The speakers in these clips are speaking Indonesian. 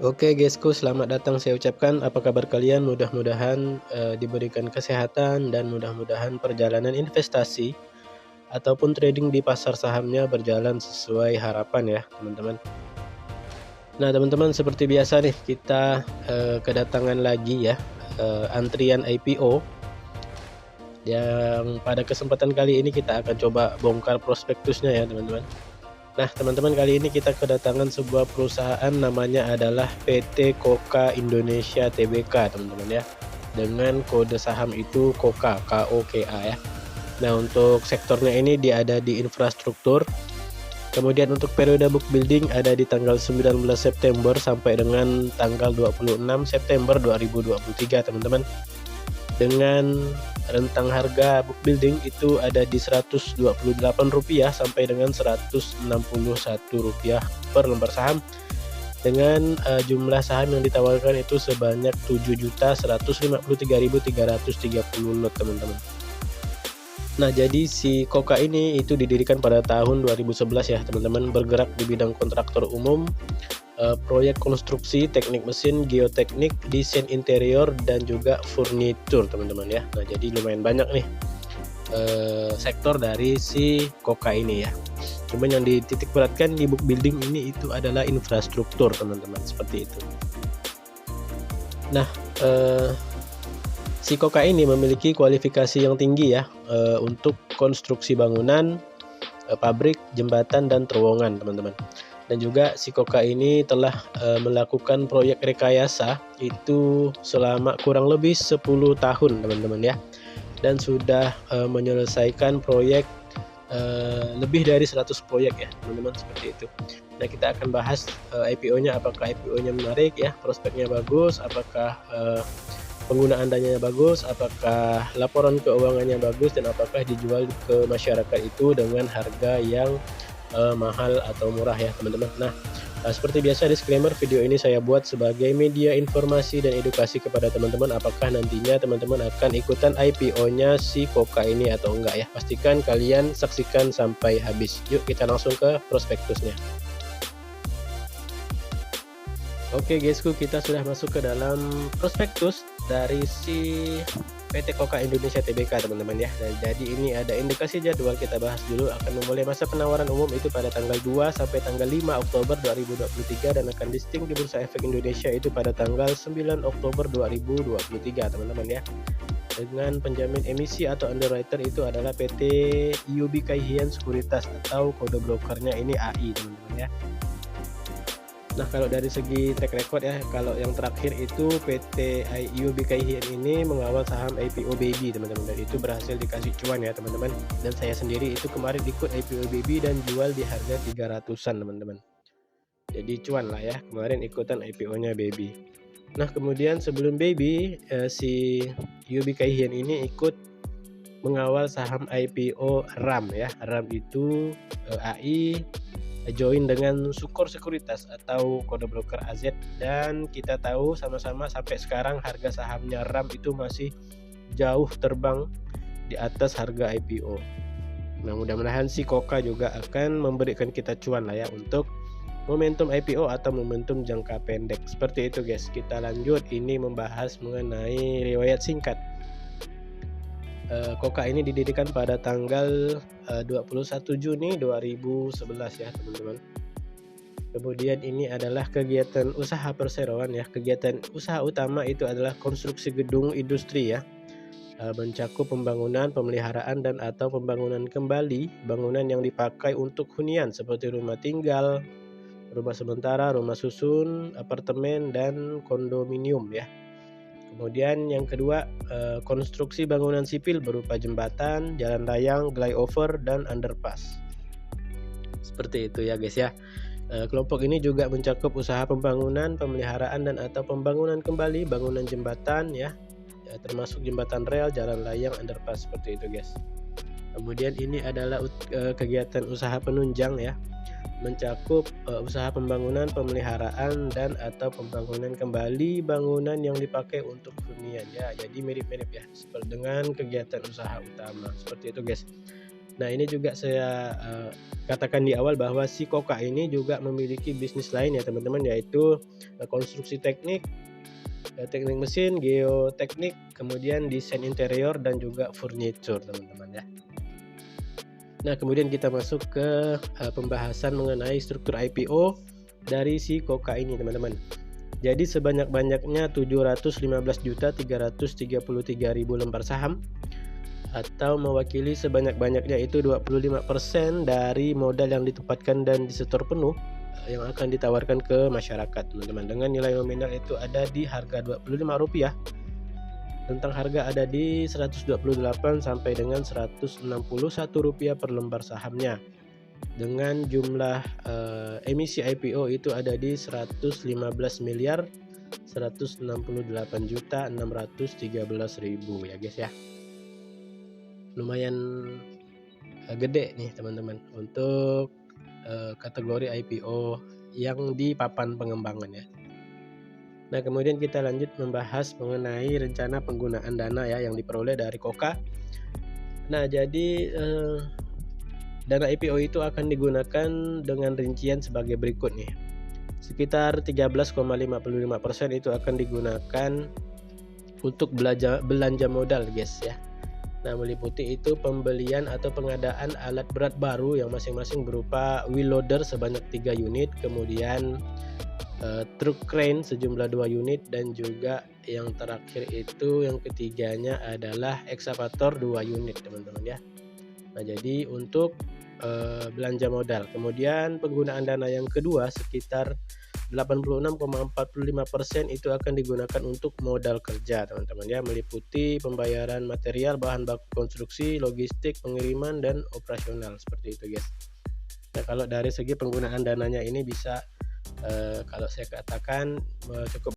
Oke guysku, selamat datang saya ucapkan. Apa kabar kalian? Mudah-mudahan diberikan kesehatan dan mudah-mudahan perjalanan investasi ataupun trading di pasar sahamnya berjalan sesuai harapan ya teman-teman. Nah teman-teman, seperti biasa nih kita kedatangan lagi ya antrian IPO yang pada kesempatan kali ini kita akan coba bongkar prospektusnya ya teman-teman. Nah teman-teman, kali ini kita kedatangan sebuah perusahaan, namanya adalah PT Koka Indonesia Tbk teman-teman ya, dengan kode saham itu KOKA, KOKA ya. Nah untuk sektornya ini dia ada di infrastruktur. Kemudian untuk periode book building ada di tanggal 19 September sampai dengan tanggal 26 September 2023 teman-teman, dengan rentang harga book building itu ada di Rp128 sampai dengan Rp161 per lembar saham, dengan jumlah saham yang ditawarkan itu sebanyak 7.153.330 lot teman-teman. Nah jadi si KOKA ini itu didirikan pada tahun 2011 ya teman-teman, bergerak di bidang kontraktor umum, proyek konstruksi, teknik mesin, geoteknik, desain interior, dan juga furnitur teman-teman ya. Nah jadi lumayan banyak nih sektor dari si KOKA ini ya. Cuman yang dititik beratkan di book building ini itu adalah infrastruktur teman-teman, seperti itu. Nah si KOKA ini memiliki kualifikasi yang tinggi ya untuk konstruksi bangunan, pabrik, jembatan, dan terowongan teman-teman. Dan juga si KOKA ini telah melakukan proyek rekayasa itu selama kurang lebih 10 tahun teman-teman ya, dan sudah menyelesaikan proyek lebih dari 100 proyek ya teman-teman, seperti itu. Nah kita akan bahas IPO-nya, apakah IPO-nya menarik ya, prospeknya bagus, apakah penggunaan dananya bagus, apakah laporan keuangannya bagus, dan apakah dijual ke masyarakat itu dengan harga yang mahal atau murah ya teman-teman. Nah seperti biasa, disclaimer, video ini saya buat sebagai media informasi dan edukasi kepada teman-teman. Apakah nantinya teman-teman akan ikutan IPO-nya si KOKA ini atau enggak ya, pastikan kalian saksikan sampai habis. Yuk kita langsung ke prospektusnya. Oke guysku, kita sudah masuk ke dalam prospektus dari si PT Koka Indonesia Tbk teman-teman ya. Dan jadi ini ada indikasi jadwal, kita bahas dulu. Akan memulai masa penawaran umum itu pada tanggal 2 sampai tanggal 5 Oktober 2023 dan akan listing di Bursa Efek Indonesia itu pada tanggal 9 Oktober 2023 teman-teman ya. Dengan penjamin emisi atau underwriter itu adalah PT IUB Kaihian Sekuritas atau kode brokernya ini AI teman-teman ya. Nah kalau dari segi track record ya, kalau yang terakhir itu PT IUB Kaihian ini mengawal saham IPO Baby teman-teman, dan itu berhasil dikasih cuan ya teman-teman. Dan saya sendiri itu kemarin ikut IPO Baby dan jual di harga 300-an teman-teman, jadi cuan lah ya kemarin ikutan IPO-nya Baby. Nah kemudian sebelum Baby si IUB Kaihian ini ikut mengawal saham IPO RAM ya. RAM itu AI join dengan Sukor Sekuritas atau kode broker AZ, dan kita tahu sama-sama sampai sekarang harga sahamnya RAM itu masih jauh terbang di atas harga IPO. Nah mudah-mudahan si KOKA juga akan memberikan kita cuan lah ya untuk momentum IPO atau momentum jangka pendek, seperti itu guys. Kita lanjut, ini membahas mengenai riwayat singkat. KOKA ini didirikan pada tanggal 21 Juni 2011 ya teman-teman. Kemudian ini adalah kegiatan usaha perseroan ya. Kegiatan usaha utama itu adalah konstruksi gedung industri ya, mencakup pembangunan, pemeliharaan, dan atau pembangunan kembali bangunan yang dipakai untuk hunian seperti rumah tinggal, rumah sementara, rumah susun, apartemen, dan kondominium ya. Kemudian yang kedua, konstruksi bangunan sipil berupa jembatan, jalan layang, flyover, dan underpass. Seperti itu ya guys ya. Kelompok ini juga mencakup usaha pembangunan, pemeliharaan, dan atau pembangunan kembali bangunan jembatan ya, termasuk jembatan rel, jalan layang, underpass, seperti itu guys. Kemudian ini adalah kegiatan usaha penunjang ya, mencakup usaha pembangunan, pemeliharaan, dan atau pembangunan kembali bangunan yang dipakai untuk hunian ya. Jadi mirip-mirip ya seperti dengan kegiatan usaha utama, seperti itu guys. Nah, ini juga saya katakan di awal bahwa si Koka ini juga memiliki bisnis lain ya teman-teman, yaitu konstruksi teknik, teknik mesin, geoteknik, kemudian desain interior dan juga furniture teman-teman ya. Nah, kemudian kita masuk ke pembahasan mengenai struktur IPO dari si Koka ini teman-teman. Jadi sebanyak-banyaknya 715.333.000 lembar saham atau mewakili sebanyak-banyaknya itu 25% dari modal yang ditempatkan dan disetor penuh yang akan ditawarkan ke masyarakat teman-teman, dengan nilai nominal itu ada di harga Rp25, tentang harga ada di 128 sampai dengan Rp161 per lembar sahamnya, dengan jumlah emisi IPO itu ada di 115.168.613.000 ya guys ya. Lumayan gede nih teman-teman untuk kategori IPO yang di papan pengembangan ya. Nah, kemudian kita lanjut membahas mengenai rencana penggunaan dana ya yang diperoleh dari Koka. Nah, jadi dana IPO itu akan digunakan dengan rincian sebagai berikut nih. Sekitar 13,55% itu akan digunakan untuk belanja modal guys ya. Nah, meliputi itu pembelian atau pengadaan alat berat baru yang masing-masing berupa wheel loader sebanyak 3 unit, kemudian truk crane sejumlah 2 unit, dan juga yang terakhir itu yang ketiganya adalah ekskavator 2 unit teman-teman ya. Nah, jadi untuk belanja modal. Kemudian penggunaan dana yang kedua sekitar 86,45% itu akan digunakan untuk modal kerja teman-teman ya, meliputi pembayaran material, bahan baku konstruksi, logistik, pengiriman, dan operasional seperti itu guys. Nah, kalau dari segi penggunaan dananya ini bisa kalau saya katakan cukup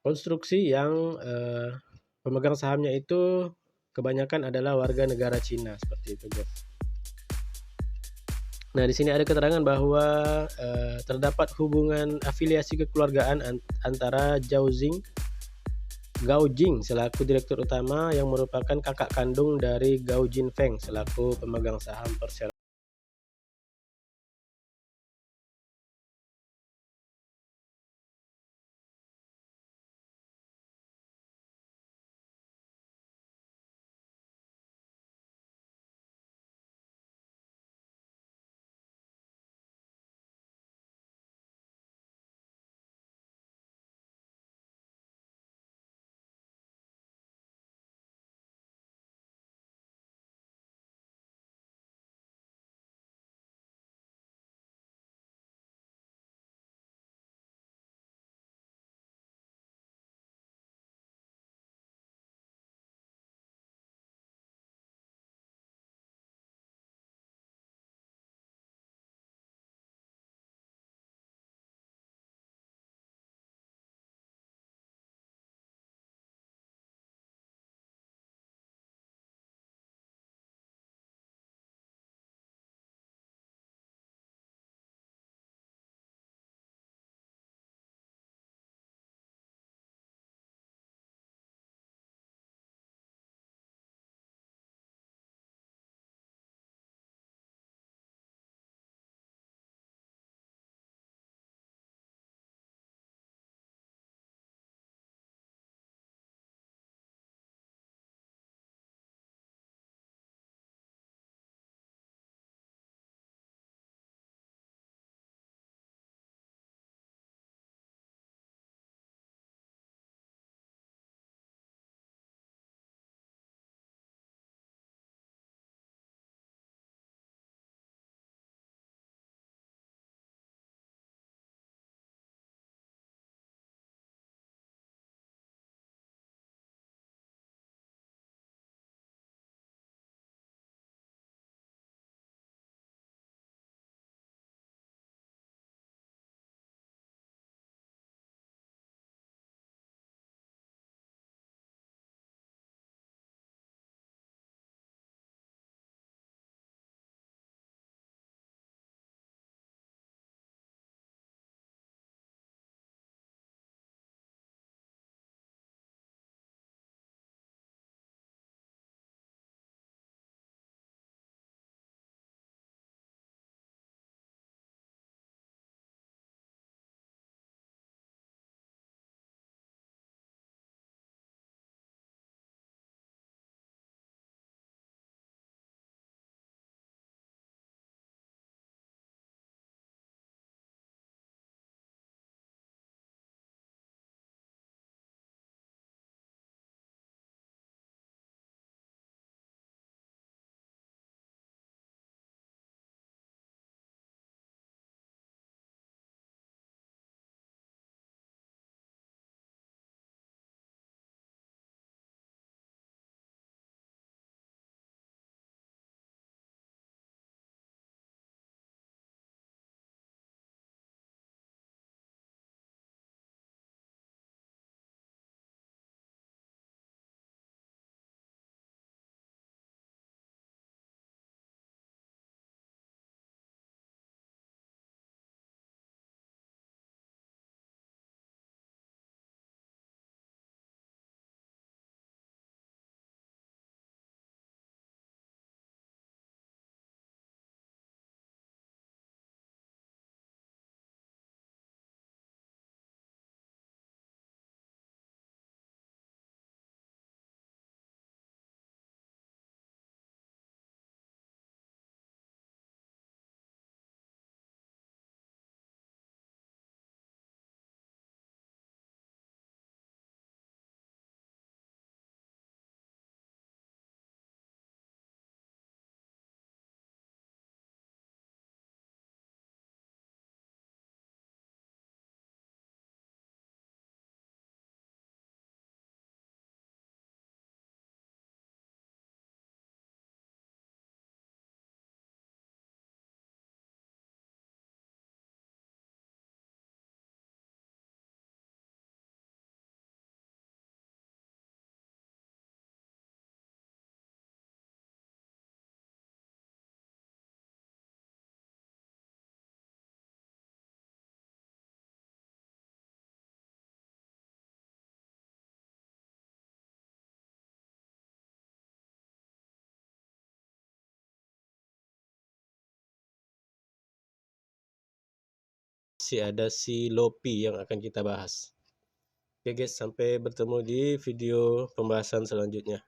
konstruksi yang pemegang sahamnya itu kebanyakan adalah warga negara Cina, seperti itu guys. Nah, di sini ada keterangan bahwa terdapat hubungan afiliasi kekeluargaan antara Gao Jing selaku direktur utama yang merupakan kakak kandung dari Gao Jinfeng selaku pemegang saham perseroan. masih ada si Lopi yang akan kita bahas. Oke guys, sampai bertemu di video pembahasan selanjutnya.